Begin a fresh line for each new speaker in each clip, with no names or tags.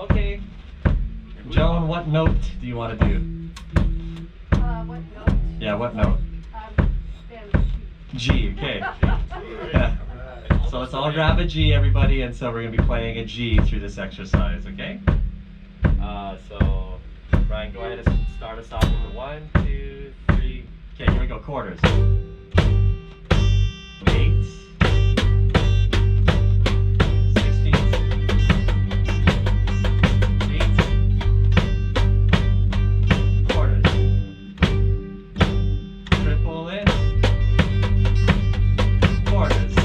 Okay. Joan, what note do you want to do?
What note?
Yeah, what note? G, okay. Yeah. So let's all grab a G, everybody, and so we're going to be playing a G through this exercise, okay? So, Brian, go ahead and start us off with the 1, 2, 3. Okay, here we go, quarters. 8. 16. 8. Quarters. Triple in. Quarters.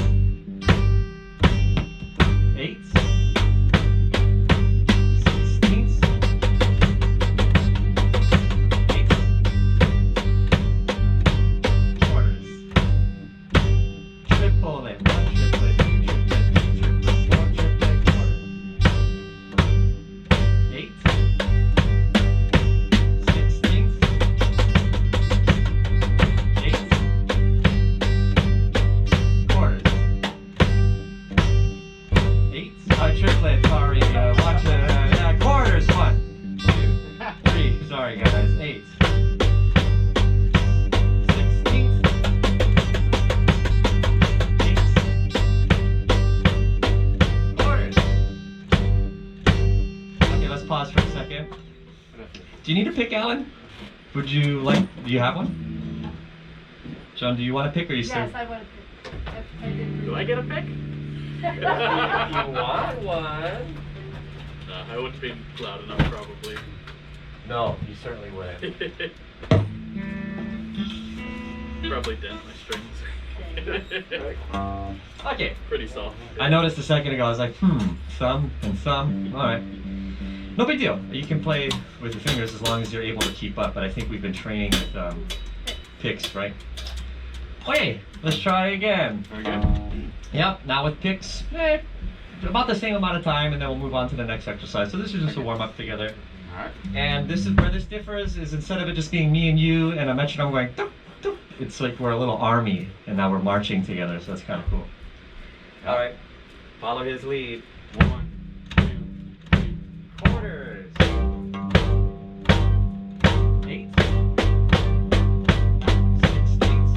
8. 16. 8. Quarters. Triple in. 1 triplet, 2 triplet, 3 triplet, 4 triplet, quarters. 8. 16. 8. Quarters. 8. Triplet, sorry. Watch it. Yeah, quarters. 1, 2, 3. Sorry, guys. 8. 16. 8. Quarters. Okay, let's pause for a second. Do you need a pick, Alan? Would you like? Do you have one? John, do you want to pick, or you still?
Yes, I want to pick. I didn't.
Do I get a pick?
You want one?
I wouldn't be loud enough, probably.
No, you certainly wouldn't.
Probably dent my strings.
Okay.
Pretty soft.
I noticed a second ago, I was like, thumb and thumb. Alright. No big deal. You can play with your fingers as long as you're able to keep up, but I think we've been training with picks, right? Okay, let's try again.
Okay.
Yep, now with picks, about the same amount of time, and then we'll move on to the next exercise. So this is just a warm-up together.
Alright.
And this is where this differs, is instead of it just being me and you and a metronome going, doop, doop, it's like we're a little army, and now we're marching together, so that's kind of cool. Alright, follow his lead. 1, 2, 3, quarters. 8. 16.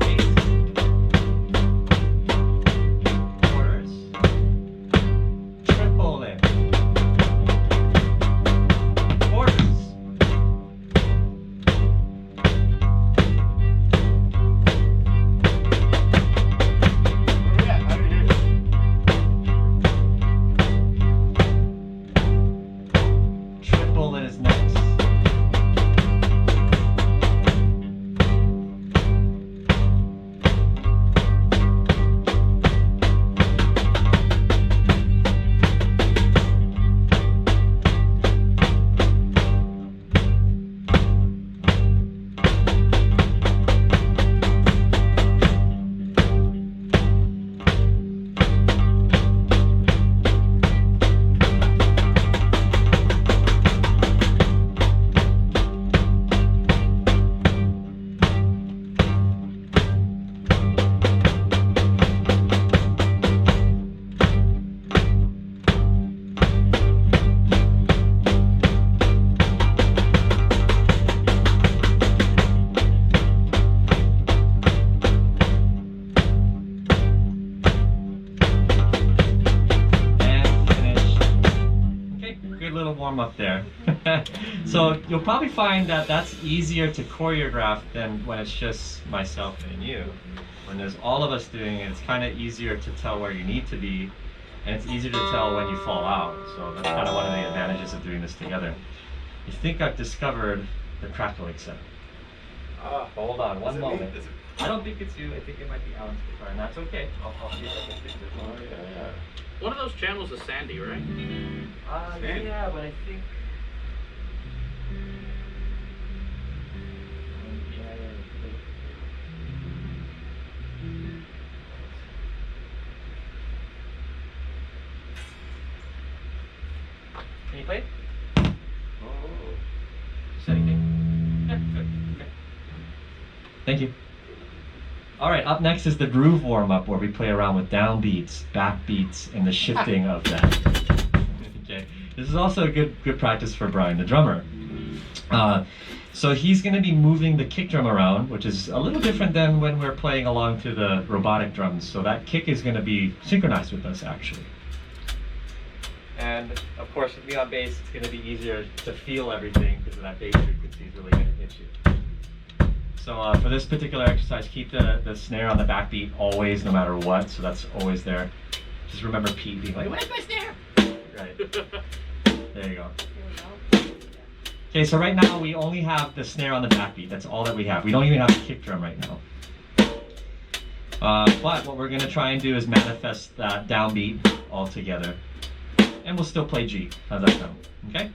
8. Quarters. Triple in. Quarters. Triple is next. And finish. Okay, good little warm up there. So you'll probably find that that's easier to choreograph than when it's just myself and you. When there's all of us doing it, it's kind of easier to tell where you need to be, and it's easier to tell when you fall out. So that's kind of one of the advantages of doing this together. You think I've discovered the crackling sound. Hold on one moment. I don't think it's you. I think it might be Alan's guitar, and that's okay. I'll see if I can fix it. Oh, yeah.
One of those channels is Sandy, right?
Yeah, but I think. Can you play? Oh. Just anything? Yeah, good. Okay. Thank you. All right, up next is the groove warm-up where we play around with downbeats, backbeats, and the shifting of that. Okay, this is also a good practice for Brian, the drummer. So he's going to be moving the kick drum around, which is a little different than when we're playing along to the robotic drums. So that kick is going to be synchronized with us, actually. And of course, with me on bass, it's going to be easier to feel everything because of that bass frequency is really going to hit you. So for this particular exercise, keep the snare on the backbeat always, no matter what. So that's always there. Just remember Pete being like, "Where's my snare?" Right. There you go. Okay, so right now we only have the snare on the backbeat. That's all that we have. We don't even have a kick drum right now. But what we're going to try and do is manifest that downbeat all together. And we'll still play G. How's that sound? Okay?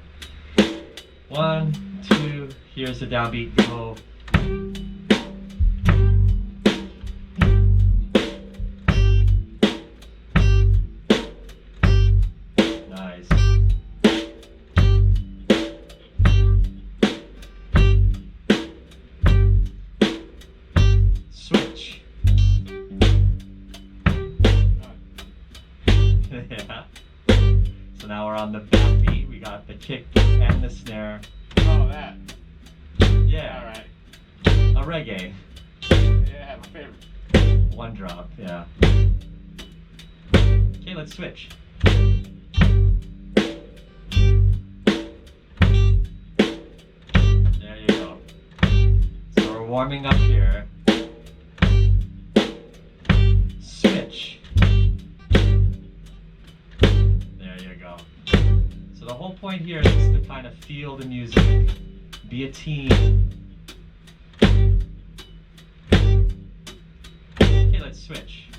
1, 2, here's the downbeat. Go. Nice. Switch. Yeah. So now we're on the backbeat. We got the kick and the snare.
Oh, that.
Yeah.
All right.
A reggae.
Yeah, my favorite.
One drop. Yeah. Okay, let's switch. There you go. So we're warming up here. Switch. There you go. So the whole point here is to kind of feel the music, be a team. Okay, let's switch.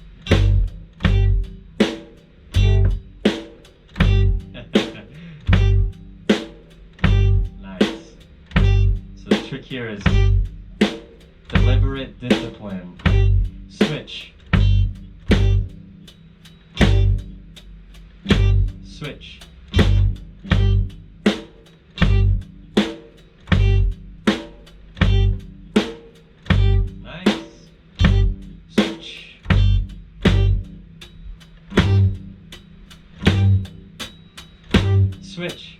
Nice. So the trick here is deliberate discipline. Switch. Switch. Nice. Switch. Switch.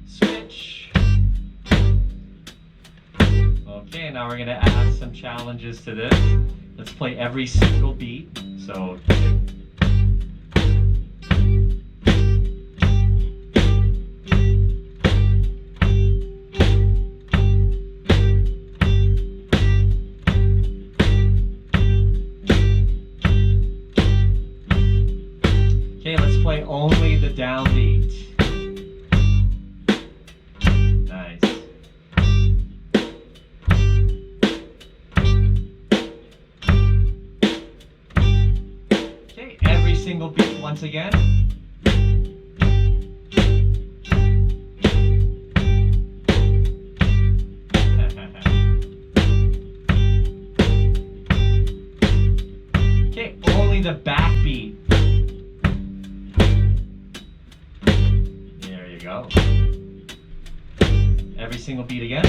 Switch. Okay, now we're going to add some challenges to this. Let's play every single beat. So okay, let's play only the downbeat. Nice. Okay, every single beat once again. Okay, only the backbeat. There you go. Every single beat again.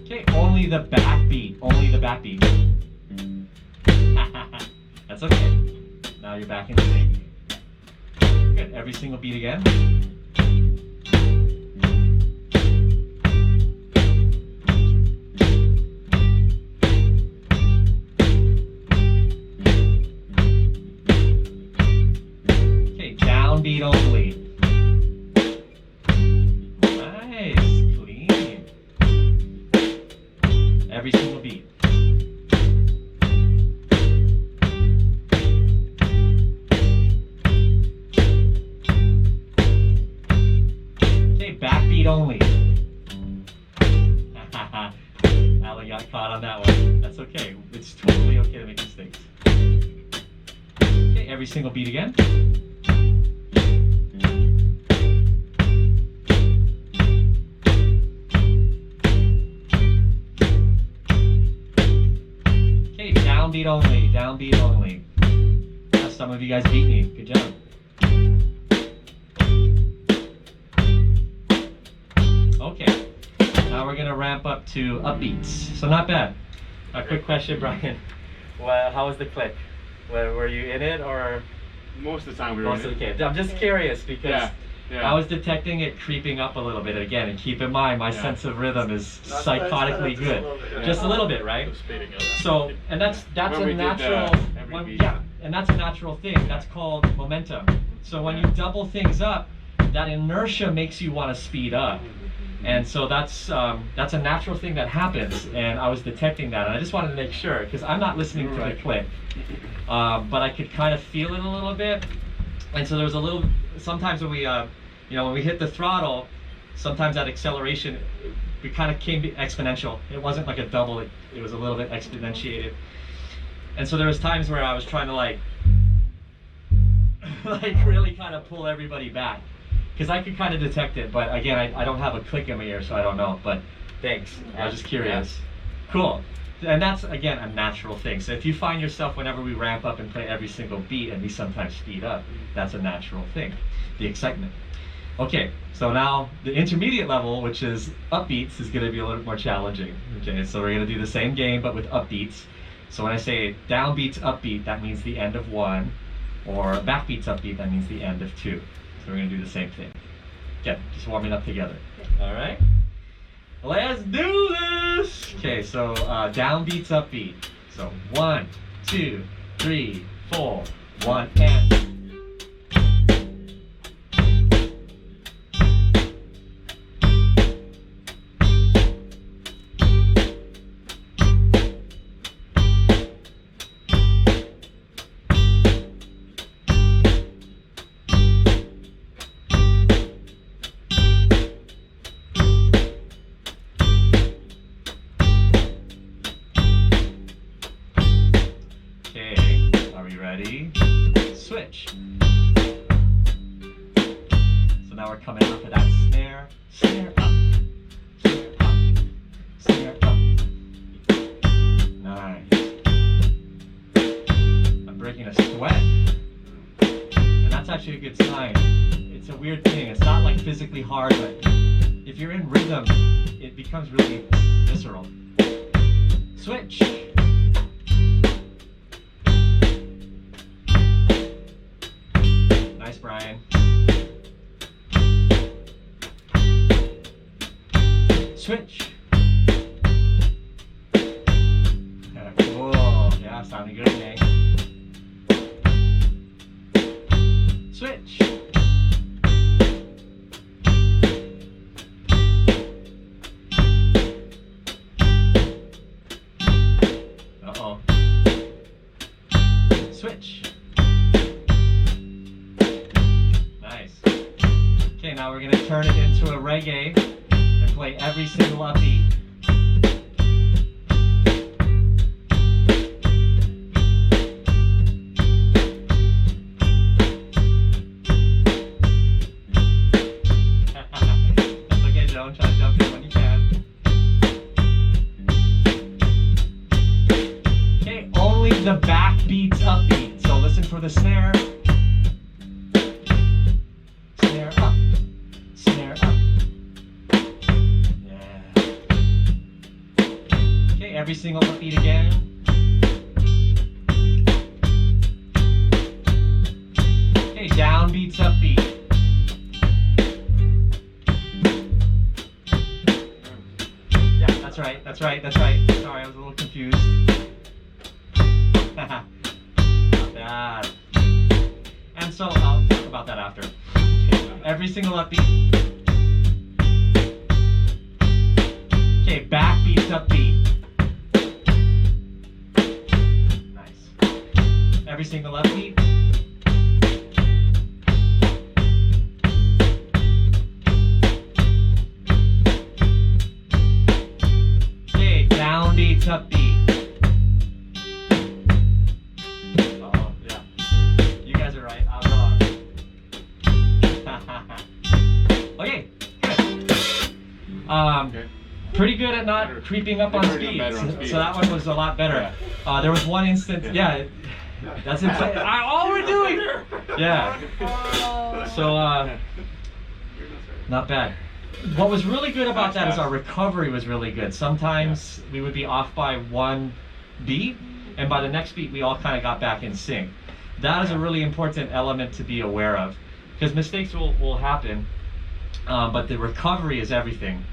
Okay, only the backbeat. Only the backbeat. That's okay. Now you're back in sync. Good. Every single beat again. Okay, downbeat only. Nice, clean. Every single beat. Okay, backbeat only. Alan got caught on that one. That's okay. It's totally okay to make mistakes. Okay, every single beat again. downbeat only, downbeat only. Yeah, some of you guys beat me. Good job. Okay, now we're gonna ramp up to upbeats. So not bad. A quick question, Brian. Well, how was the click? Were you in it or?
Most of the time we were
Most
in
of
it.
the I'm just curious because
Yeah.
I was detecting it creeping up a little bit again, and keep in mind my
Yeah.
sense of rhythm is
Not
psychotically
just a
good,
little bit.
just a little bit, right?
So speeding up.
So, and that's
When
a
we did,
natural,
every beat.
yeah, and that's a natural thing. That's called momentum. So when you
Yeah.
double things up, that inertia makes you want to speed up, and so that's a natural thing that happens. And I was detecting that, and I just wanted to make sure because I'm not listening to the
Right.
click, but I could kind of feel it a little bit. And so there was a little, sometimes when we, when we hit the throttle, sometimes that acceleration, we kind of came exponential. It wasn't like a double, it was a little bit exponentiated. And so there was times where I was trying to like really kind of pull everybody back. Because I could kind of detect it, but again, I don't have a click in my ear, so I don't know. But thanks, I was just curious. Cool. And that's, again, a natural thing. So if you find yourself, whenever we ramp up and play every single beat, and we sometimes speed up, that's a natural thing, the excitement. Okay, so now the intermediate level, which is upbeats, is going to be a little more challenging. Okay, so we're going to do the same game, but with upbeats. So when I say downbeats upbeat, that means the end of one, or backbeats upbeat, that means the end of two. So we're going to do the same thing. Okay, just warming up together. All right? Let's do this! Okay, so downbeats upbeat. So 1, 2, 3, 4, 1, and. Ready? Switch. So now we're coming off of that snare, snare up, snare up, snare up. Nice. I'm breaking a sweat. And that's actually a good sign. It's a weird thing. It's not like physically hard, but if you're in rhythm, it becomes really visceral. Switch. Nice, Brian. Switch. Cool. Yeah, sounding good, man. Switch. Uh-oh. Switch. Nice. Okay, now we're going to turn it into a reggae and play every single upbeat. That's okay, Joan. Try to jump in when you can. Okay, only the backbeats upbeat. So listen for the snare. Snare up. Snare up. Yeah. Okay, every single upbeat again. Okay, downbeats upbeat. Yeah, that's right, that's right, that's right. Sorry, I was a little confused. Not bad. And so I'll talk about that after. Okay, every single upbeat. Okay, backbeats upbeat. Nice. Every single upbeat. Okay, downbeats upbeat. Uh-oh, yeah. You guys are right, I'm wrong. Okay, good.
Okay.
Pretty good at not creeping up on
They're
speed.
better on
So,
speed.
so that one was a lot better. There was one instance, yeah, that's it. All we're doing. Yeah. So not bad. What was really good about that is our recovery was really good. Sometimes we would be off by one beat, and by the next beat we all kind of got back in sync. That is a really important element to be aware of, because mistakes will happen, but the recovery is everything.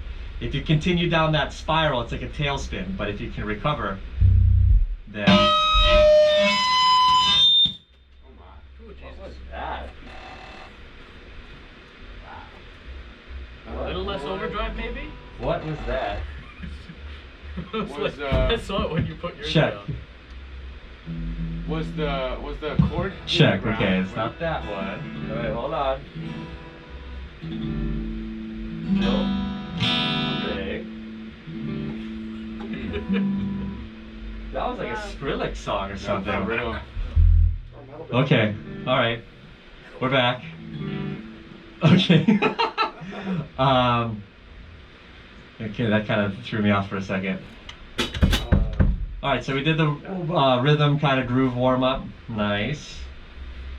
If you continue down that spiral, it's like a tailspin, but if you can recover, then... What was that?
A little less overdrive, maybe?
What was that?
I saw it when you put yours
Check.
down.
Was the chord?
Check,
ground?
okay, it's not that one. Wait, hold on. No. Okay. That was like a Skrillex song or something.
Real.
Okay, alright. We're back. Okay. Okay, that kind of threw me off for a second. Alright, so we did the rhythm kind of groove warm up. Nice.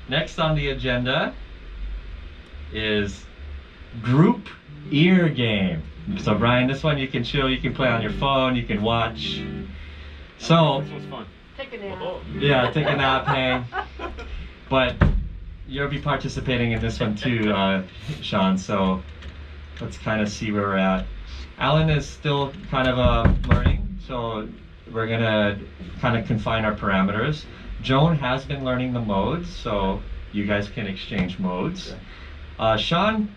Next on the agenda is group ear game. So Brian, this one you can chill, you can play on your phone, you can watch. So,
This was fun.
Take a nap.
Oh.
yeah, take a nap, hang. But you'll be participating in this one too, Sean, so let's kind of see where we're at. Alan is still kind of learning, so we're gonna kind of confine our parameters. Joan has been learning the modes, so you guys can exchange modes. Sean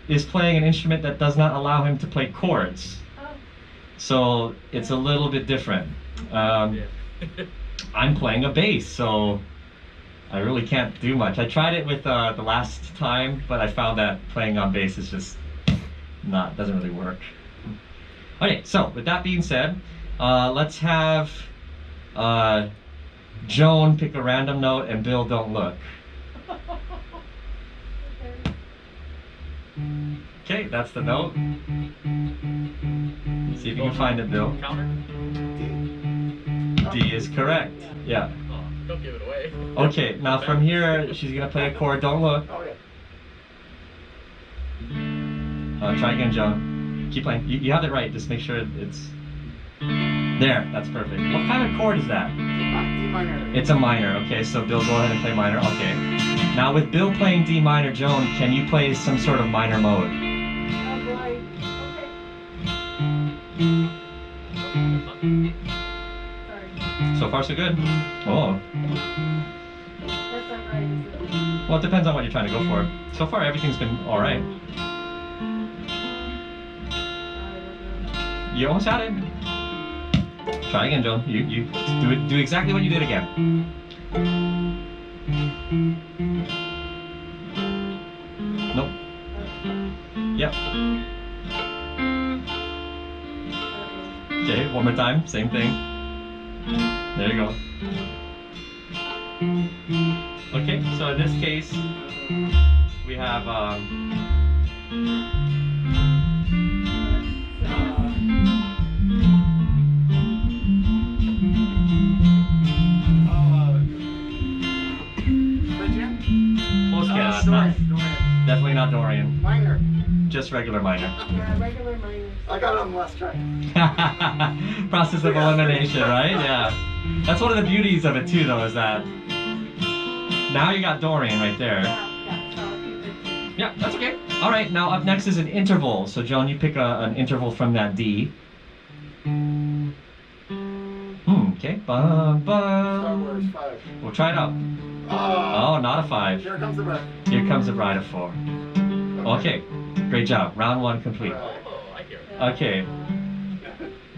is playing an instrument that does not allow him to play chords,
Oh,
so it's a little bit different. I'm playing a bass, so I really can't do much. I tried it with the last time, but I found that playing on bass is just doesn't really work. Okay, so with that being said, let's have Joan pick a random note and Bill don't look. Okay, that's the note. See if you can find it, Bill.
Counter?
D is correct. Yeah.
Oh, don't give it away.
Okay, now from here, she's gonna play a chord. Don't look.
Oh yeah.
Try again, Joan. Keep playing. You have it right. Just make sure it's there. That's perfect. What kind of chord is that?
D minor.
It's a minor. Okay, so Bill, go ahead and play minor. Okay. Now with Bill playing D minor, Joan, can you play some sort of minor mode?
oh boy. Okay. Sorry.
So far, so good. Oh.
That's not right, is it?
Well, it depends on what you're trying to go for. So far, everything's been all right. You almost had it. Try again, Joan. You do exactly what you did again. Nope. Yep. Okay, one more time. Same thing. There you go. Okay, so in this case, we have close guess. Definitely not Dorian.
Minor.
Just regular minor.
Yeah, regular minors.
I got it on the last try.
Process of elimination, right? Yeah. That's one of the beauties of it too, though, is that now you got Dorian right there.
Yeah, so I'll keep it.
Yeah, that's okay. All right, now up next is an interval. So Joan, you pick an interval from that D. Okay. Bum,
Star Wars
bum.
5.
We'll try it out.
Oh,
Oh, not a 5.
here comes the rest.
Here comes the bride of 4. Okay, great job. Round 1 complete.
Oh, I hear it.
Okay,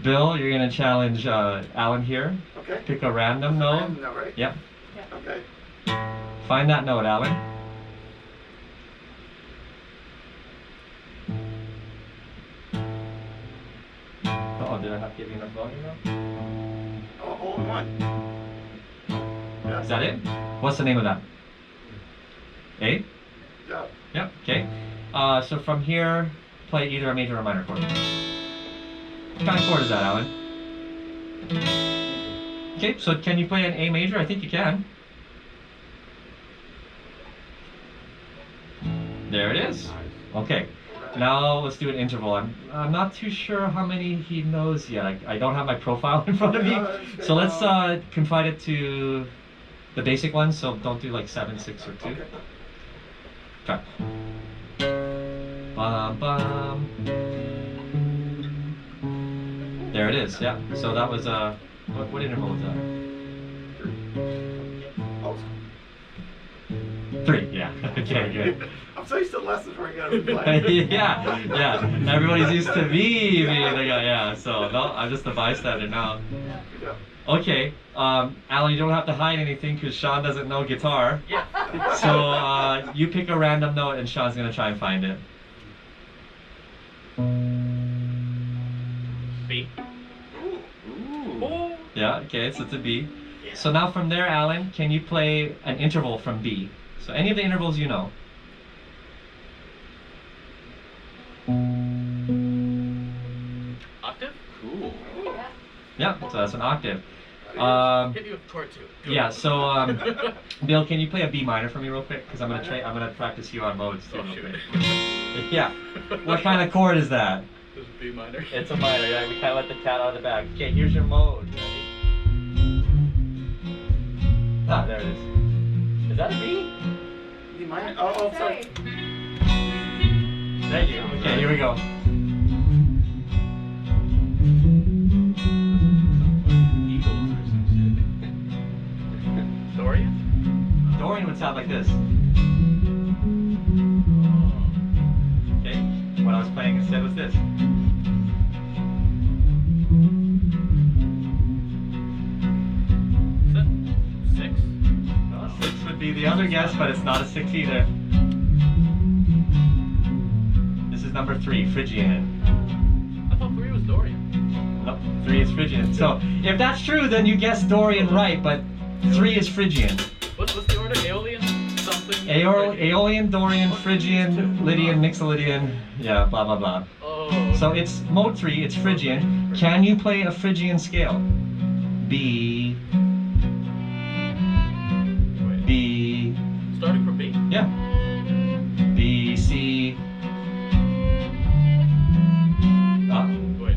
Bill, you're gonna challenge Alan here.
Okay.
Pick a random note.
No, right?
Yep.
Okay.
Find that note, Alan. Oh, did I have to give you enough volume now?
Oh, all in one. Yeah.
Is that it? What's the name of that? A?
Yeah.
Yep, okay. So from here, play either a major or minor chord. What kind of chord is that, Alan? Okay, so can you play an A major? I think you can. There it is. Okay, now let's do an interval. I'm not too sure how many he knows yet. I don't have my profile in front of me. So let's confine it to the basic ones, so don't do like 7, 6, or 2. Try. Bum, bum. There it is, yeah. So that was, what interval was that?
Oh,
3, yeah. Okay, good.
I'm so used to lessons where I gotta play.
yeah. Everybody's used to me being the guy, yeah. So, no, I'm just a bystander now.
Yeah.
Okay, Alan, you don't have to hide anything because Sean doesn't know guitar.
Yeah.
So, you pick a random note and Sean's gonna try and find it.
B.
Ooh.
Oh.
Yeah, okay, so it's a B.
Yeah.
So now from there, Alan, can you play an interval from B? So any of the intervals you know.
Octave?
Cool.
Yeah, so that's an octave.
Hit me with chord 2.
Yeah, so Bill, can you play a B minor for me real quick? Because I'm gonna practice you on modes too.
Oh,
real
shoot.
quick. Yeah. What kind of chord is that?
This is B minor.
It's a minor. Yeah, we kind of let the cat out of the bag. Okay, here's your mode. Ready? Ah, there it is. Is that a B?
You mind? Oh, sorry.
There you go. Okay, here we go.
Eagles or some
Dorian?
Dorian would sound like this. Okay, what I was playing instead was this.
Is that 6?
Well, 6 would be the other guess, but it's not a 6 either. This is number 3, Phrygian.
I thought 3 was Dorian.
No, 3 is Phrygian. So if that's true, then you guessed Dorian right, but 3 is Phrygian.
What's the order? Aeolian? Something?
Aeolian, Dorian, Phrygian, Lydian, Mixolydian, yeah, blah blah blah.
Oh.
So it's mode 3, it's Phrygian. Can you play a Phrygian scale? B,
Wait.
B,
Starting from B?
yeah. B, C.
Wait.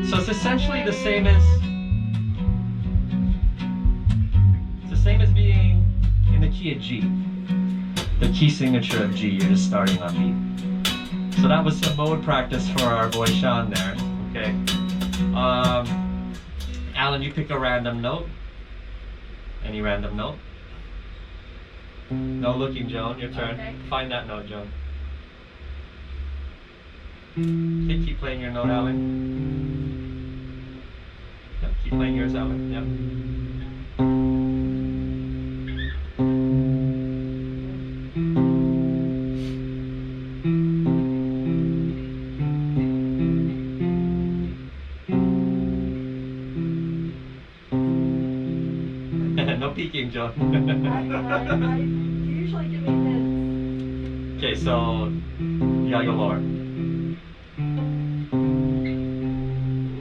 So it's essentially the same as being in the key of G. The key signature of G, you're just starting on B. So that was some mode practice for our boy Sean there. Okay. Alan, you pick a random note. Any random note? No looking, Joan. Your turn.
Okay.
Find that note, Joan. Okay, keep playing your note, Alan. Yep, keep playing yours, Alan. Yep. No peeking, Joan.
I usually give me hints.
Okay, so you gotta go lower.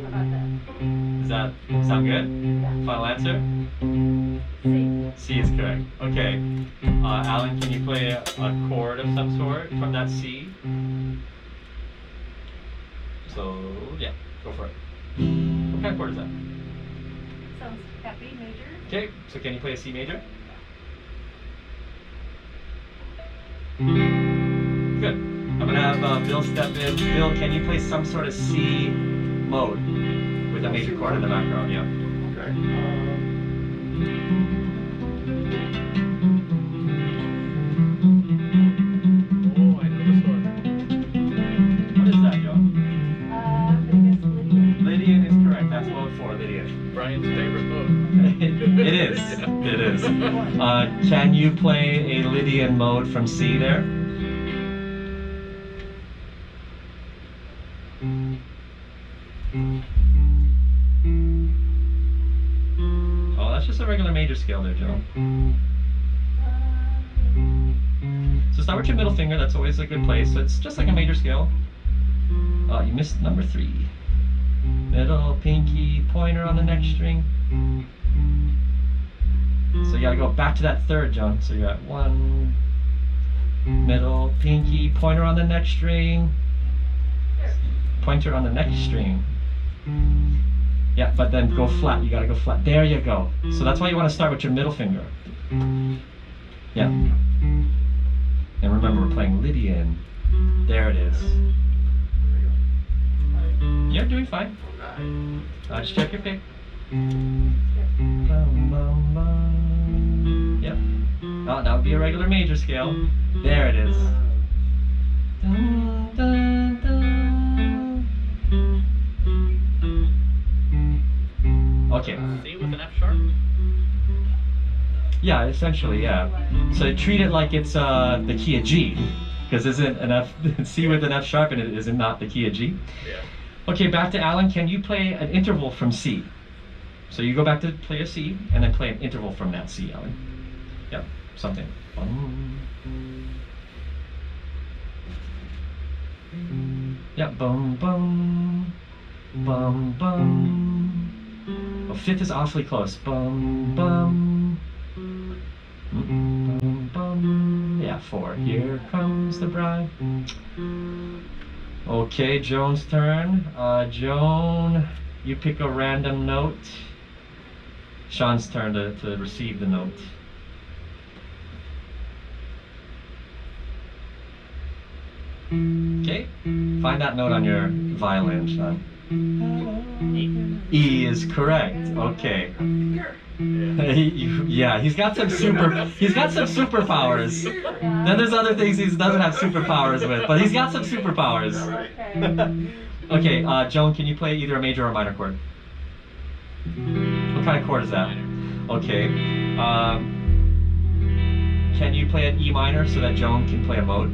How about that?
Does that sound good?
Yeah.
Final answer?
C.
C is correct. Okay. Alan, can you play a chord of some sort from that C? So, yeah, go for it. What kind of chord is that?
Sounds happy, major.
Okay, so can you play a C major? Good. I'm gonna have Bill step in. Bill, can you play some sort of C mode with a major chord in the background? Yeah.
Okay.
Oh, I know this one.
What is that, Joe?
I'm gonna guess Lydian.
Lydian is correct. That's mode 4, Lydian.
Brian's favorite mode.
It is. It is. Can you play a Lydian mode from C there? Oh, that's just a regular major scale there, Joe. So So start with your middle finger. That's always a good place. So it's just like a major scale. You missed number 3. Middle, pinky, pointer on the next string. So you gotta go back to that 3rd, John. So you're at 1, middle, pinky, pointer on the next string, pointer on the next string. Yeah, but then go flat. You gotta go flat. There you go. So that's why you want to start with your middle finger. Yeah. And remember, we're playing Lydian. There it is. You're doing fine. Just check your pick. Bum, bum, bum. Yep. Oh, that would be a regular major scale. There it is. Dun, dun, dun. Okay.
C with an F sharp?
Yeah, essentially, yeah. So treat it like it's the key of G, because isn't an F C with an F sharp and it isn't not the key of G?
Yeah.
Okay, back to Alan. Can you play an interval from C? So you go back to play a C and then play an interval from that C, Alan. Yep, something. Yep, bum bum bum bum. Oh, 5th is awfully close. Bum bum. Bum bum. Yeah, 4. Here comes the bride. Okay, Joan's turn. Joan, you pick a random note. Sean's turn to receive the note. Okay, find that note on your violin, Sean. E is correct. Okay. Yeah, he's got some superpowers. Then there's other things he doesn't have superpowers with, but he's got some superpowers. Okay, Joan, can you play either a major or a minor chord? What kind of chord is that? Okay. Can you play an E minor so that Joan can play a mode?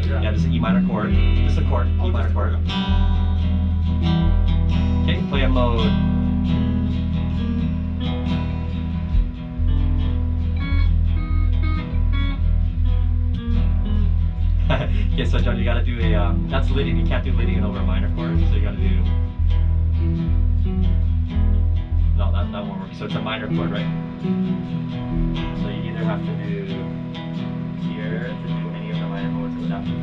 Yeah, just an E minor chord. Just a chord. E minor chord. Okay, play a mode. Okay, so John, you gotta do a, that's Lydian. You can't do Lydian over a minor chord, so you gotta do, no, that won't work. So it's a minor chord, right? So you either have to do here to do any of the minor modes without the G.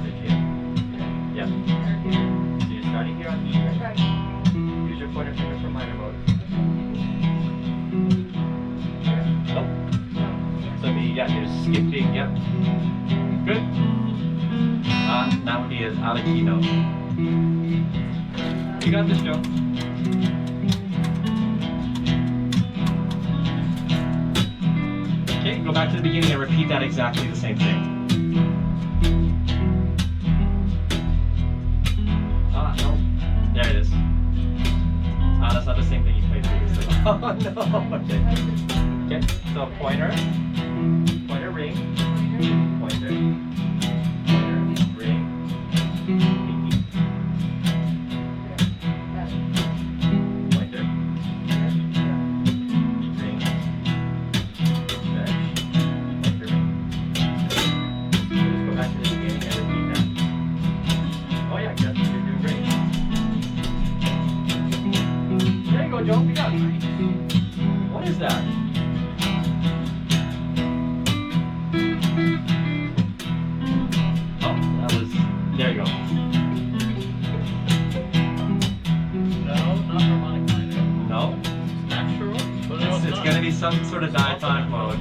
Yeah. So you're starting here on E, right? Use your pointer finger for minor modes. Nope. So yeah, you're skipping, yep. Good. That would be an out of key note. You got this, Joe. Okay, go back to the beginning and repeat that exactly the same thing. No. There it is. That's not the same thing you played previously. Oh no, okay. Okay, so pointer, ring, pointer. What is that? Oh, that was, there you go.
No, not harmonic minor.
No?
Natural?
It's gonna be some sort of diatonic mode.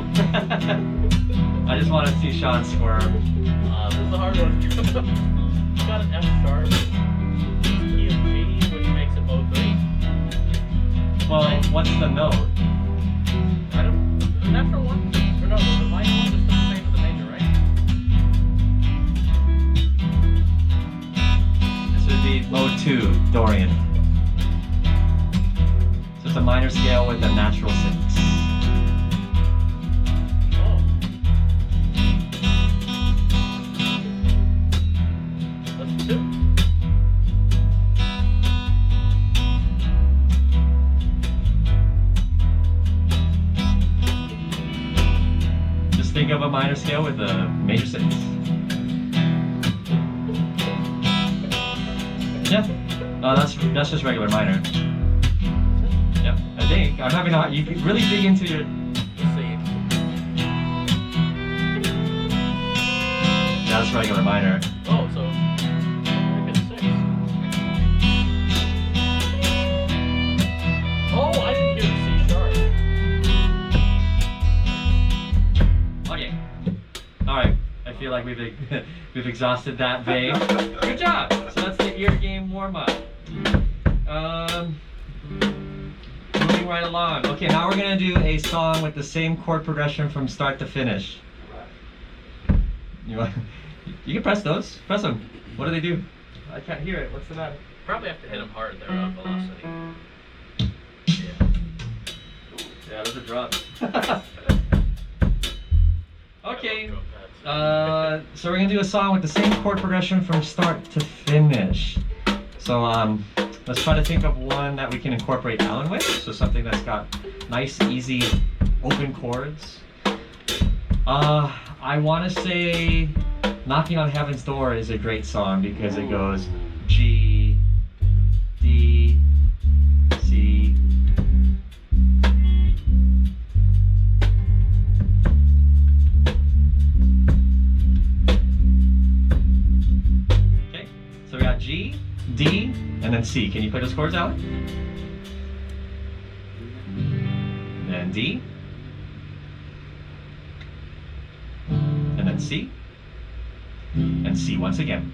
I just want to see Sean squirm.
This is the hard one. You got an F sharp, key of G, which makes it mode 3.
Well, what's the note?
I don't. The natural one? Or no, the minor one is still the same as the major, right?
This would be mode 2, Dorian. So it's a minor scale with a natural 6.
Oh. That's 2.
Think of a a minor scale with a major 6. Yeah. That's just regular minor. Yep. I think I'm having a. You can really dig into your.
Let's see.
That's regular minor.
Oh, so I think it's 6. Oh, I didn't hear the C sharp.
Okay. All right. I feel like we've exhausted that vein. Good job. So that's the ear game warm up. Moving right along. Okay, now we're gonna do a song with the same chord progression from start to finish. You can press those. Press them. What do they do? I can't hear it. What's the matter?
Probably have to hit them hard. They're on velocity.
Yeah, those are drums. Okay.
Drum pads.
So we're gonna do a song with the same chord progression from start to finish. So let's try to think of one that we can incorporate Allen with. So something that's got nice, easy, open chords. I want to say "Knocking on Heaven's Door" is a great song because it goes G, D, C. Okay, so we got G, D, and then C. Can you play those chords out? And then D. And then C. And C once again.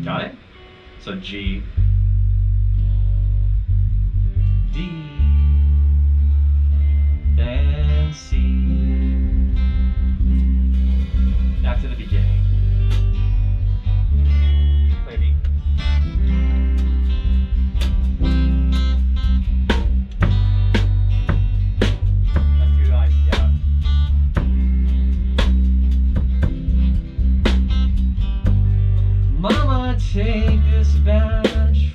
Got it? So G, D, then C. Back to the beginning. Play B. Let's do like, yeah. Mama, take this badge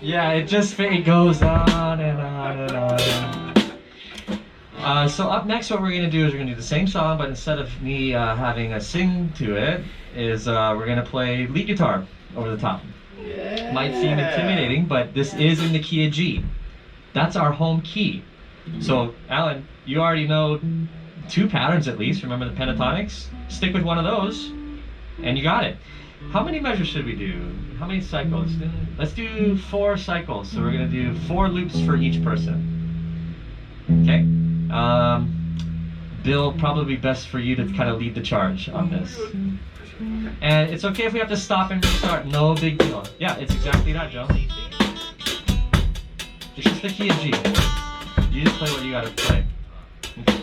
Yeah, it goes on and on and on. So up next, what we're gonna do is we're gonna do the same song, but instead of me having a sing to it, is we're gonna play lead guitar over the top.
Yeah.
Might seem intimidating, but this is in the key of G. That's our home key. So, Alan, you already know 2 patterns at least. Remember the pentatonics? Stick with one of those, and you got it. How many measures should we do? How many cycles? Let's do 4 cycles. So we're gonna do 4 loops for each person. Okay? Bill, probably best for you to kind of lead the charge on this. And it's okay if we have to stop and restart. No big deal. Yeah, it's exactly that, Joe. It's just the key of G. You just play what you gotta play. Okay.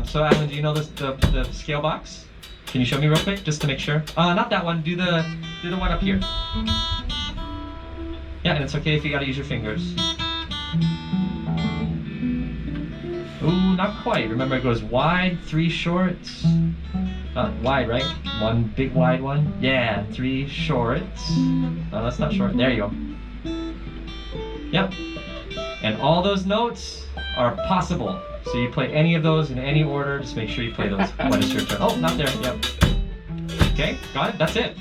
So Alan, do you know the scale box? Can you show me real quick, just to make sure? Not that one. Do the one up here. Yeah, and it's okay if you gotta use your fingers. Ooh, not quite. Remember, it goes wide, 3 shorts. Wide, right? 1 big wide one. Yeah, 3 shorts. No, that's not short. There you go. Yep. And all those notes are possible. So you play any of those in any order. Just make sure you play those when it's your turn. Oh, not there. Yep. Okay, got it. That's it.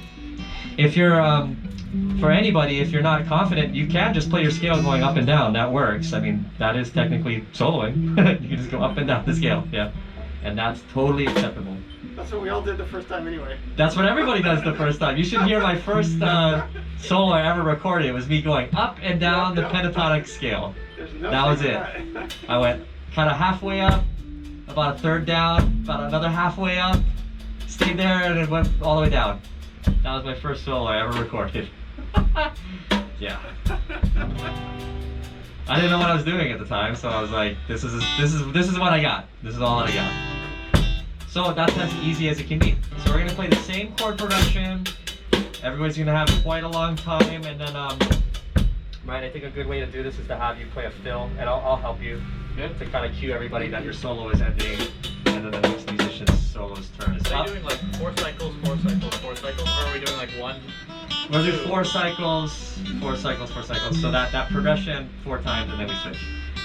If you're, for anybody, if you're not confident, you can just play your scale going up and down. That works. I mean, that is technically soloing. You can just go up and down the scale. Yeah. And that's totally acceptable.
That's what we all did the first time anyway.
That's what everybody does the first time. You should hear my first solo I ever recorded. It was me going up and down the pentatonic scale.
There's no
That was
saying
it.
that.
I went kind of halfway up, about a third down, about another halfway up, stayed there, and it went all the way down. That was my first solo I ever recorded. Yeah. I didn't know what I was doing at the time, so I was like, this is what I got. This is all that I got. So that's as easy as it can be. So we're gonna play the same chord progression. Everybody's gonna have quite a long time, and then Ryan, I think a good way to do this is to have you play a fill, and I'll help you to kind of cue everybody that your solo is ending, and then the next musician's solo's turn is
So
up.
are you doing like 4 cycles, 4 cycles, 4 cycles, or are we doing like 1?
We'll do 4 cycles, 4 cycles, 4 cycles. So that progression 4 times, and then we switch.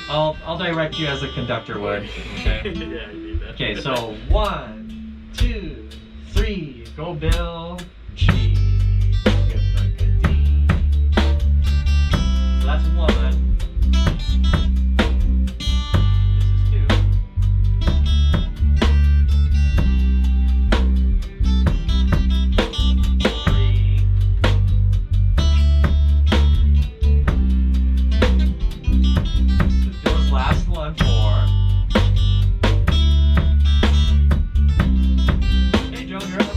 I'll direct you as a conductor would. Okay.
Yeah, you need that.
Okay. So 1, 2, 3, go Bill. G. Good, good, D. So that's 1. This is 2. Last one, 4. Hey Joe, you're up.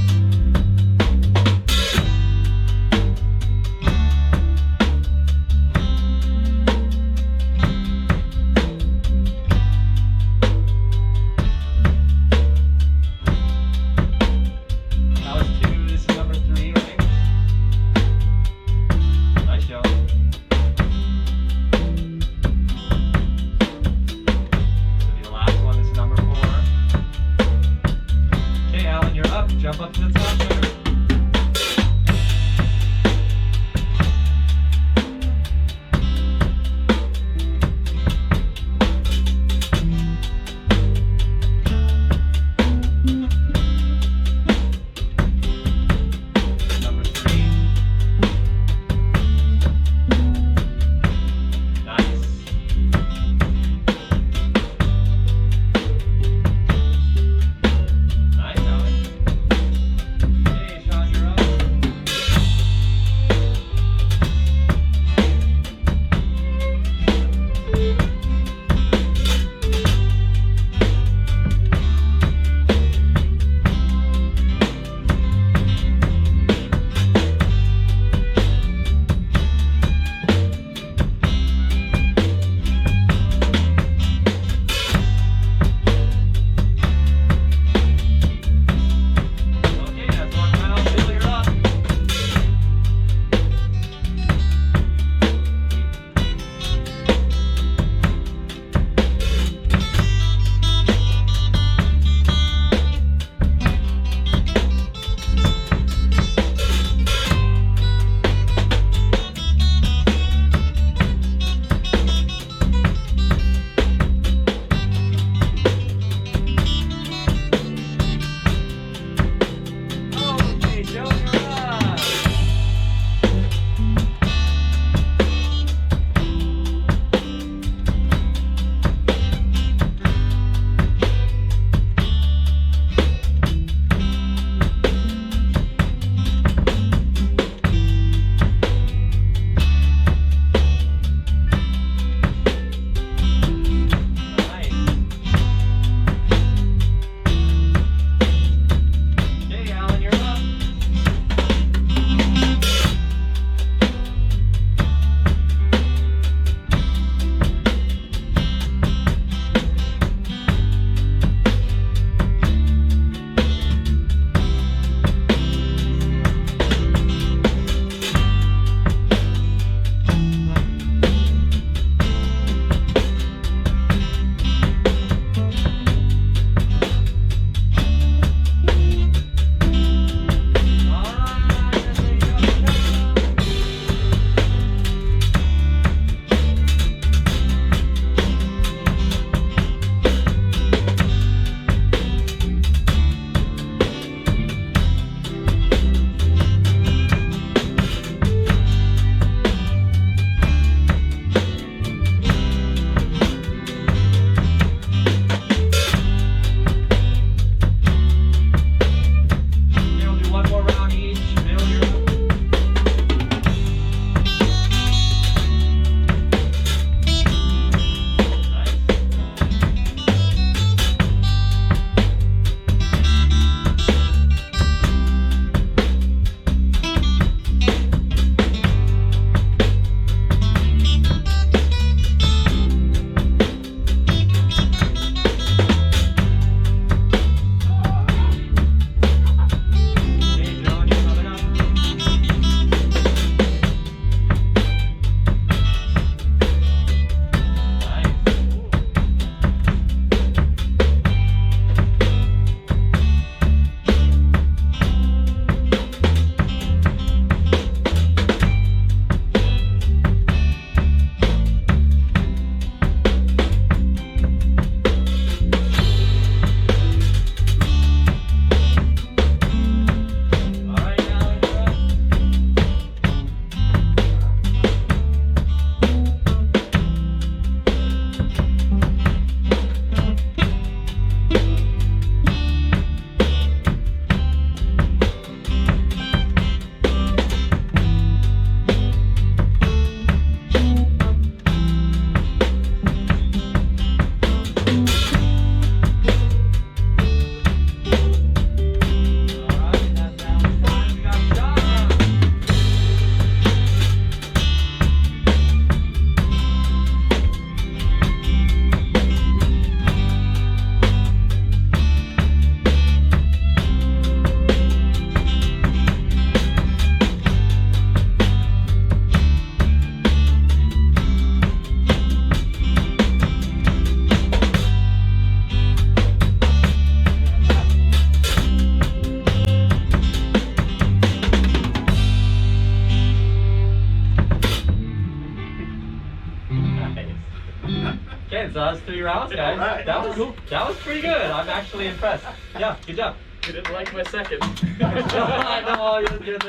3 rounds, guys.
Alright.
That was pretty good. I'm actually impressed. Yeah, good job.
You didn't like my second.
No,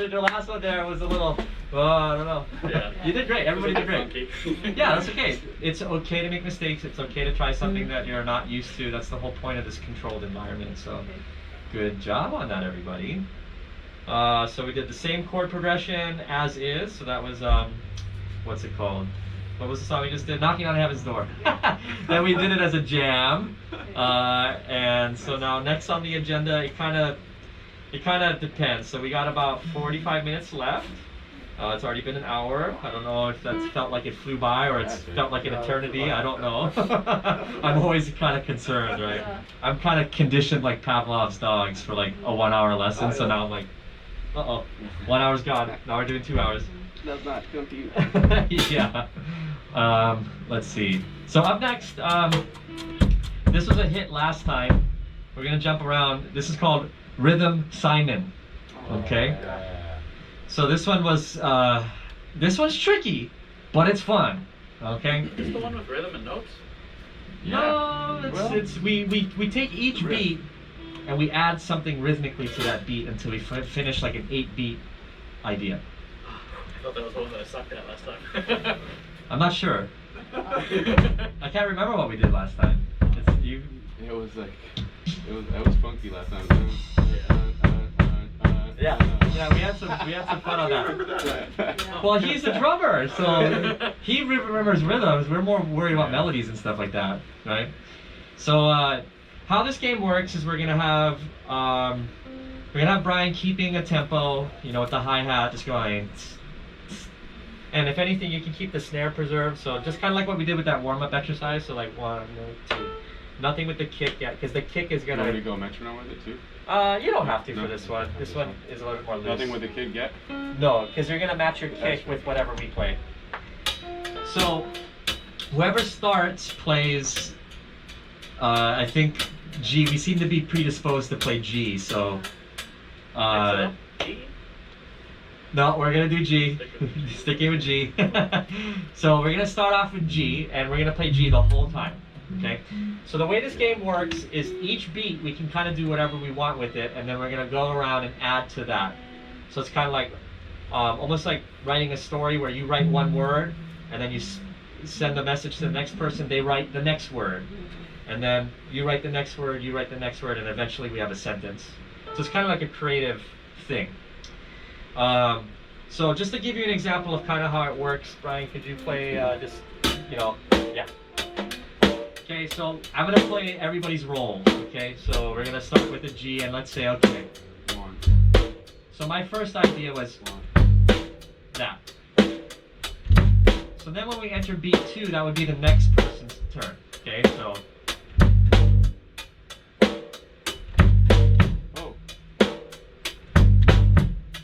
your last one there was a little. Oh, I don't know.
Yeah.
You did great. Everybody did great.
Funky.
Yeah, that's okay. It's okay to make mistakes. It's okay to try something that you're not used to. That's the whole point of this controlled environment. So, good job on that, everybody. So we did the same chord progression as is. So that was what's it called? What was the song we just did? Knocking on Heaven's Door. Then we did it as a jam. And so now next on the agenda, it kind of depends. So we got about 45 minutes left. It's already been an hour. I don't know if that's felt like it flew by or it's felt like an eternity. I don't know. I'm always kind of concerned, right? I'm kind of conditioned like Pavlov's dogs for like a 1 hour lesson. So now I'm like, uh-oh, 1 hour's gone. Now we're doing 2 hours.
That's not compute.
Yeah. Let's see. So up next, this was a hit last time. We're gonna jump around. This is called Rhythm Simon. Okay. So this one was this one's tricky, but it's fun. Okay.
Is this the one with rhythm and notes?
No, we take each beat and we add something rhythmically to that beat until we finish like an 8-beat idea.
I thought that was the one that I sucked at last time.
I'm not sure. I can't remember what we did last time.
It was like, it was funky last time.
Yeah, we had some fun on that. Well, he's a drummer, so he remembers rhythms. We're more worried about melodies and stuff like that, right? So how this game works is we're gonna have Brian keeping a tempo, you know, with the hi-hat just going. And if anything, you can keep the snare preserved. So just kind of like what we did with that warm-up exercise. So like 1, 2. Nothing with the kick yet, because the kick is gonna.
You want me to go metronome with it too?
You don't have to
No,
for this one. This one is a little bit more loose.
Nothing with the kick yet?
No, because you're gonna match your kick with whatever we play. So whoever starts plays. I think G. We seem to be predisposed to play G. So.
G?
No, we're gonna do G. Sticking with G. So we're gonna start off with G, and we're gonna play G the whole time. Okay. So the way this game works is each beat we can kind of do whatever we want with it, and then we're gonna go around and add to that. So it's kind of like almost like writing a story where you write one word, and then you send the message to the next person. They write the next word, and then you write the next word. You write the next word, and eventually we have a sentence. So it's kind of like a creative thing. So just to give you an example of kind of how it works, Brian, could you play just, you know, yeah. Okay, so I'm gonna play everybody's role. Okay, so we're gonna start with a G, and let's say, okay.
1.
So my first idea was that. So then when we enter beat 2, that would be the next person's turn. Okay, so.
Oh.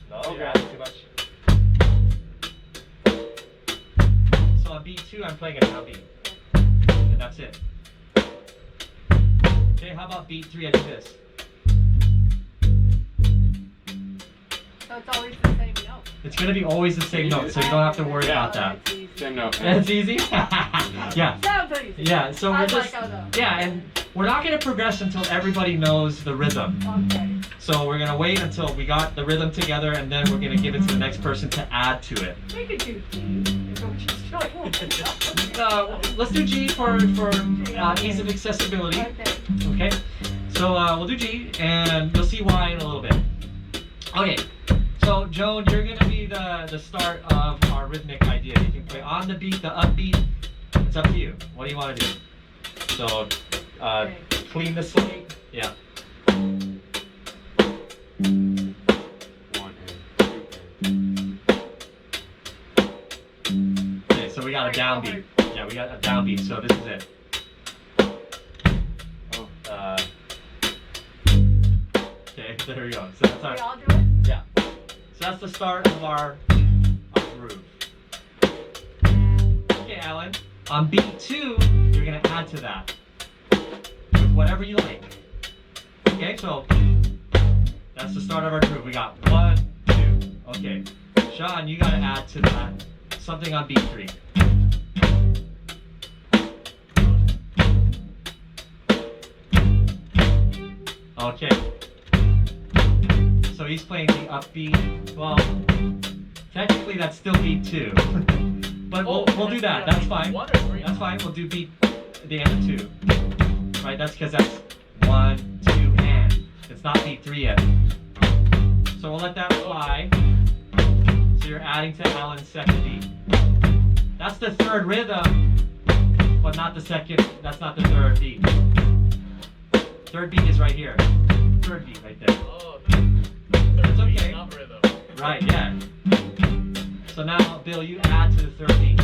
No, you're asking too much. So on beat 2, I'm playing a downbeat, and that's it. Okay, how about beat 3? I do this.
So it's always the same note.
It's gonna be always the same note, so you don't have to worry about that.
That's easy.
Same note.
That's easy. Yeah.
Sounds easy.
Yeah. So
I
we're just
like how though.
yeah, and we're not gonna progress until everybody knows the rhythm.
Okay.
So we're gonna wait until we got the rhythm together, and then we're gonna give it to the next person to add to it.
We could do G. If we're just like,
Let's do G for ease of accessibility.
okay.
Okay. So we'll do G, and you'll see why in a little bit. Okay. So Joan, you're gonna be the start of our rhythmic idea. You can play on the beat, the upbeat. It's up to you. What do you want to do? So clean the slate. Yeah.
1 and 2
Okay, so we got a downbeat. Yeah, we got a downbeat. So this is it.
Oh.
Okay, there we go. So that's
We
our
all do it?
yeah. So that's the start of our groove. Okay, Alan. On beat 2, you're gonna add to that with whatever you like. Okay, so that's the start of our groove. We got 1, 2. Okay, Sean, you gotta add to that something on beat 3. Okay. So he's playing the upbeat. Well, technically that's still beat 2. But we'll do that. That's fine.
1 or 3?
That's fine. We'll do beat the end of 2. Right? That's because that's 1, 2, and. It's not beat 3 yet. So we'll let that fly. So you're adding to Alan's second beat. That's the third rhythm, but not the second. That's not the third beat. Third beat is right here. Third beat right there.
Oh,
It's okay.
not rhythm.
Right, yeah. So now, Bill, you add to the third beat.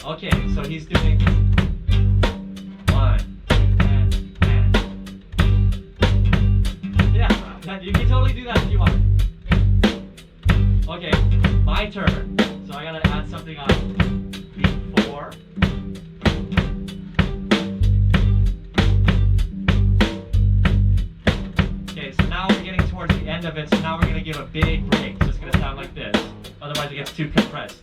Okay, so he's doing 1, 2, and. Yeah, you can totally do that if you want. Okay, my turn. So I gotta add something on beat 4. Okay, so now we're getting towards the end of it, so now we're gonna give a big break. So it's gonna sound like this. Otherwise it gets too compressed.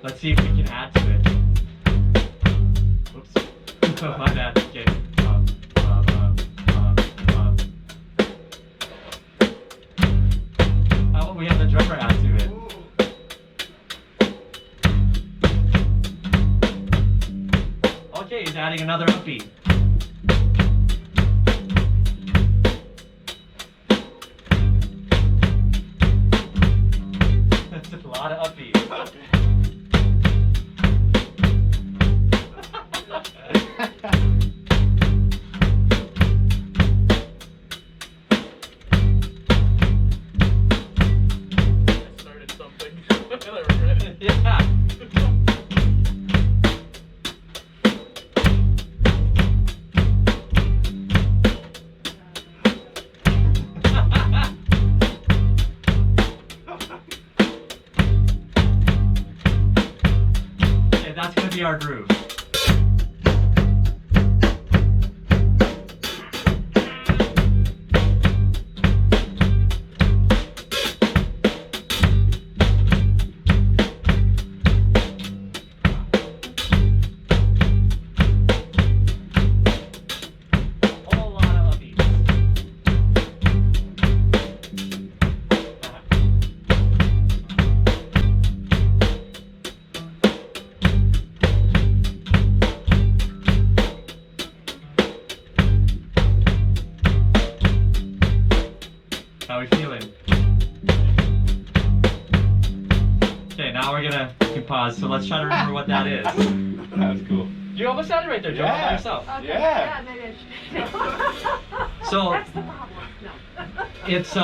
Let's see if we can add to it. Oops. Oh, my bad. Okay. How about we have the drummer add to it? Okay, he's adding another upbeat. That's a lot of upbeat. Yeah. Okay, that's gonna be our groove. How are we feeling? Okay, now we're gonna pause. So let's try to remember what that is.
That's cool.
You almost had it right there, Joe. All by yourself.
Okay,
Yeah.
maybe I should.
So
That's the problem. No.
it's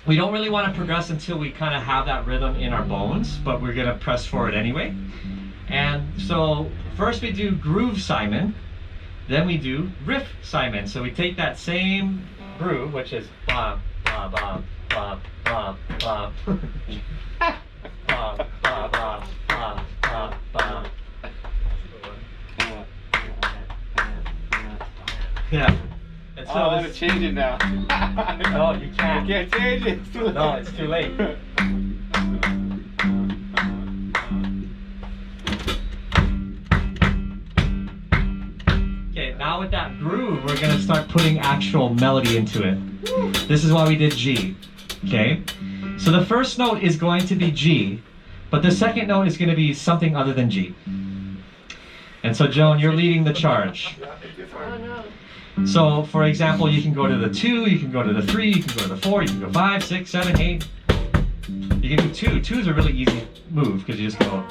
we don't really want to progress until we kind of have that rhythm in our bones, but we're gonna press forward anyway. And so first we do groove Simon, then we do riff Simon. So we take that same groove, which is blah blah blah blah blah blah blah blah blah blah blah blah. Yeah. And so
Oh, let's change it now.
no, you
I
can't.
can't change it. It's too late.
No, it's too late. Okay, now with that groove, we're gonna start putting actual melody into it. This is why we did G. Okay? So the first note is going to be G, but the second note is going to be something other than G. And so Joan, you're leading the charge.
Oh no.
So for example, you can go to the 2, you can go to the 3, you can go to the 4, you can go 5, 6, 7, 8. You can do 2. 2 is a really easy move because you just go.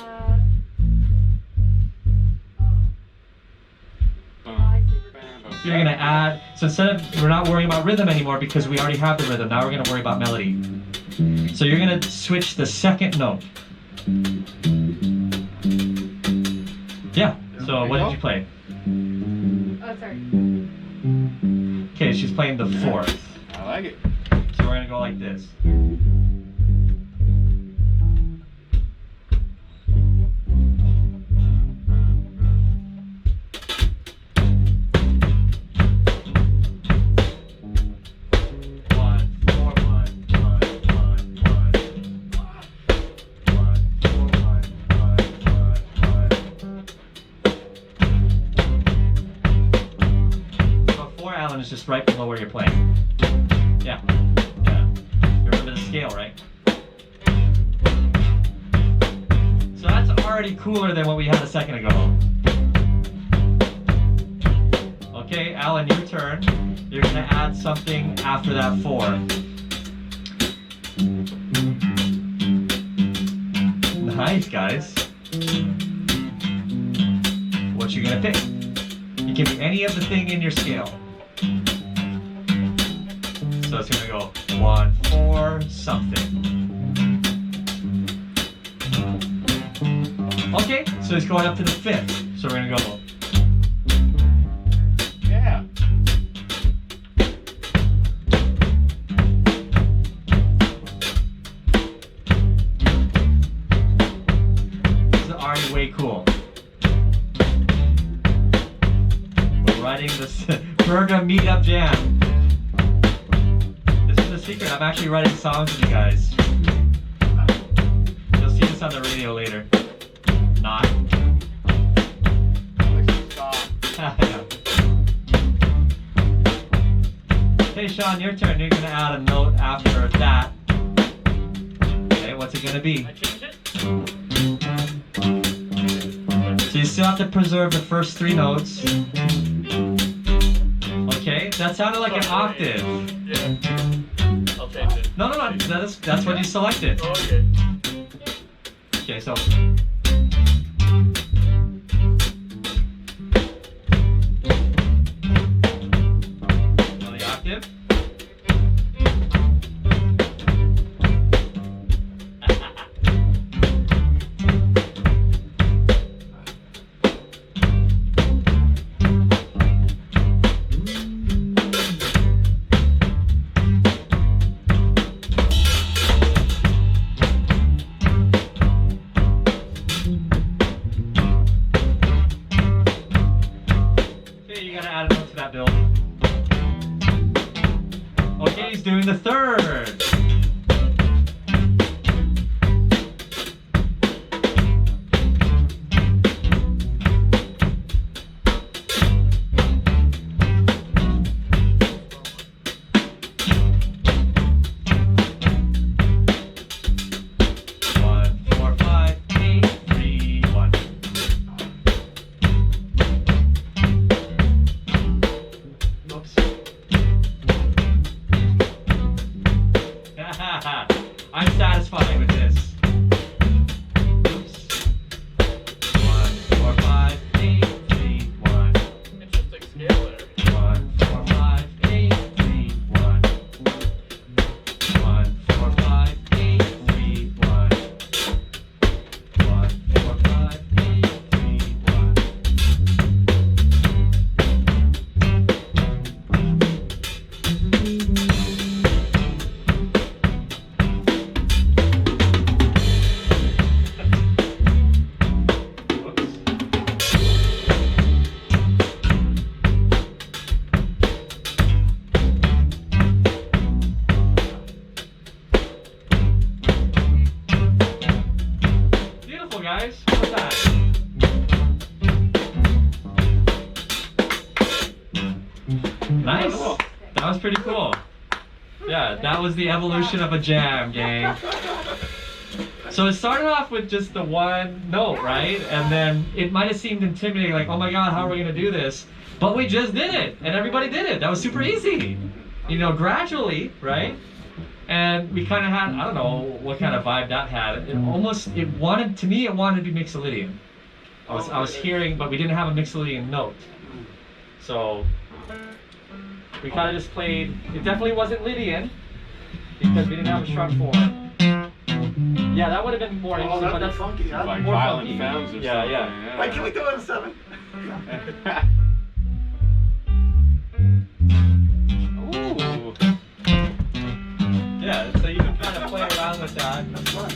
I see.
You're gonna add. So instead of, we're not worrying about rhythm anymore because we already have the rhythm. Now we're gonna worry about melody. So you're gonna switch the second note. Yeah. So what did you play?
Oh, sorry.
Okay, she's playing the 4th.
I like it.
So we're gonna go like this. Is just right below where you're playing. Yeah. Yeah. You remember the scale, right? So that's already cooler than what we had a second ago. Okay, Alan, your turn. You're gonna add something after that 4. Nice, guys. What you gonna pick? It can be any of the thing in your scale. So it's gonna go 1, 4, something. Okay, so it's going up to the 5th. So we're gonna go.
Yeah.
This is already way cool. We're writing this BRGA Meetup Jam. Secret, I'm actually writing songs with you guys. You'll see this on the radio later. Not. Hey Sean, your turn. You're gonna add a note after that. Okay, what's it gonna be?
I change it?
So you still have to preserve the first 3 notes. Okay, that sounded like an octave.
Yeah. I'll change it.
No, that's what you selected.
Oh, okay.
Okay, so. On the octave. Okay, he's doing the 3rd. I'm satisfied with this. Oops. 1, 4, 5, 8, 3, 1.
Interesting scale there.
1, 4, 5, 8, 3, 1. 1, 4, 5, 8, 3, 1. 1, 4, 5, 8, 3, 1. Guys, how was that? Nice. That was pretty cool. Yeah, that was the evolution of a jam, gang. So it started off with just the one note, right? And then it might have seemed intimidating, like, oh my God, how are we gonna do this? But we just did it, and everybody did it. That was super easy. You know, gradually, right? And we kind of had, I don't know what kind of vibe that had. It wanted to be Mixolydian. I was hearing, but we didn't have a Mixolydian note. So we kind of just played. It definitely wasn't Lydian because we didn't have a sharp 4. Yeah, that would have been more interesting, but that's
funky, huh?
Like
more
violent
funky.
sounds or
Yeah,
something.
yeah.
Wait, can we do it in 7?
Ooh.
Yeah, so you can kind of play around with that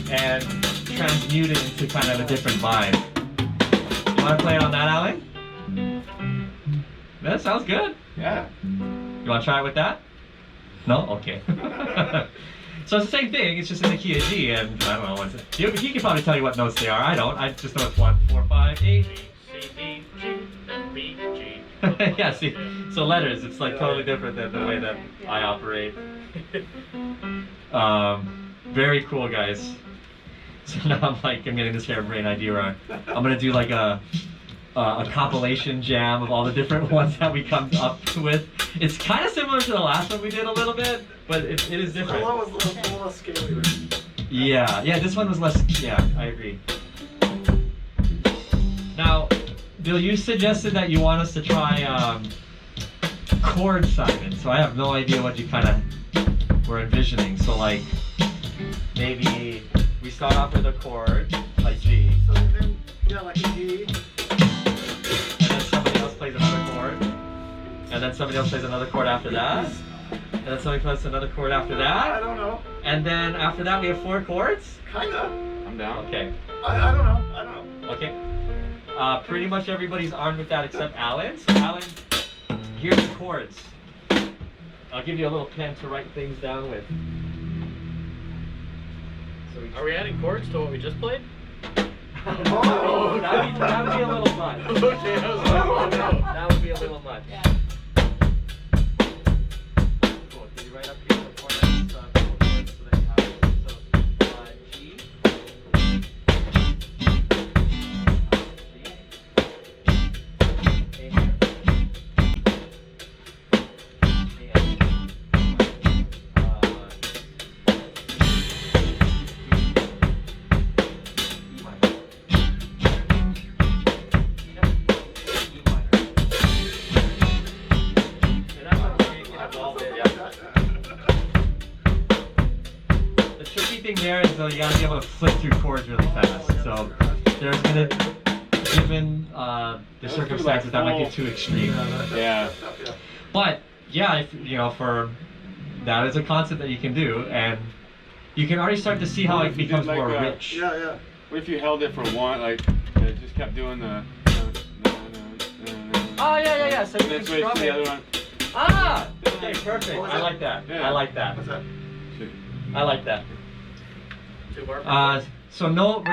and transmute it into kind of a different vibe. You want to play it on that, Alan? That sounds good.
Yeah.
You want to try it with that? No? Okay. So it's the same thing, it's just in the key of G, and I don't know what's it. He can probably tell you what notes they are. I don't. I just know it's 1, 4, 5, 8.
C, D, G, and B, G.
Yeah, see. So letters, it's like totally different than the way that I operate. Very cool, guys. So now I'm getting this harebrained idea where I'm gonna do like a compilation jam of all the different ones that we come up with. It's kind of similar to the last one we did a little bit, but it is different.
Hello was a little less scaly.
Yeah, this one was less. Yeah, I agree. Now, Bill, you suggested that you want us to try chord Simon, so I have no idea what you kind of were envisioning. So like, maybe we start off with a chord like G,
So then, yeah, like a G.
and then somebody else plays another chord, and then somebody else plays another chord after that, and then somebody plays another chord after
I
that,
don't know.
and then after that we have 4 chords.
Kinda.
I'm down.
Okay.
I don't know. I don't know.
Okay. Pretty much everybody's armed with that except Alan. So Alan, here's the chords. I'll give you a little pen to write things down with. So
Are we adding chords to what we just played?
Oh, that would be a little much.
Okay, I was like, oh no.
That would be a little much.
Yeah.
Cool. Can you write up here the chords so that you have it? So G. The tricky thing there is though you gotta be able to flip through chords really fast. So there's gonna, given the circumstances, that might get too extreme.
Yeah.
But yeah, if, you know, for that is a concept that you can do, and you can already start to see how it becomes
Like,
more rich.
Yeah, yeah.
What if you held it for one, like, just kept doing the.
Oh yeah. So you
Then
can
switch
strum
to the
it.
other one.
Ah, okay, perfect.
What was
I
that?
like that.
Yeah.
I like that.
What's that?
I like that.
2 bar.
So no.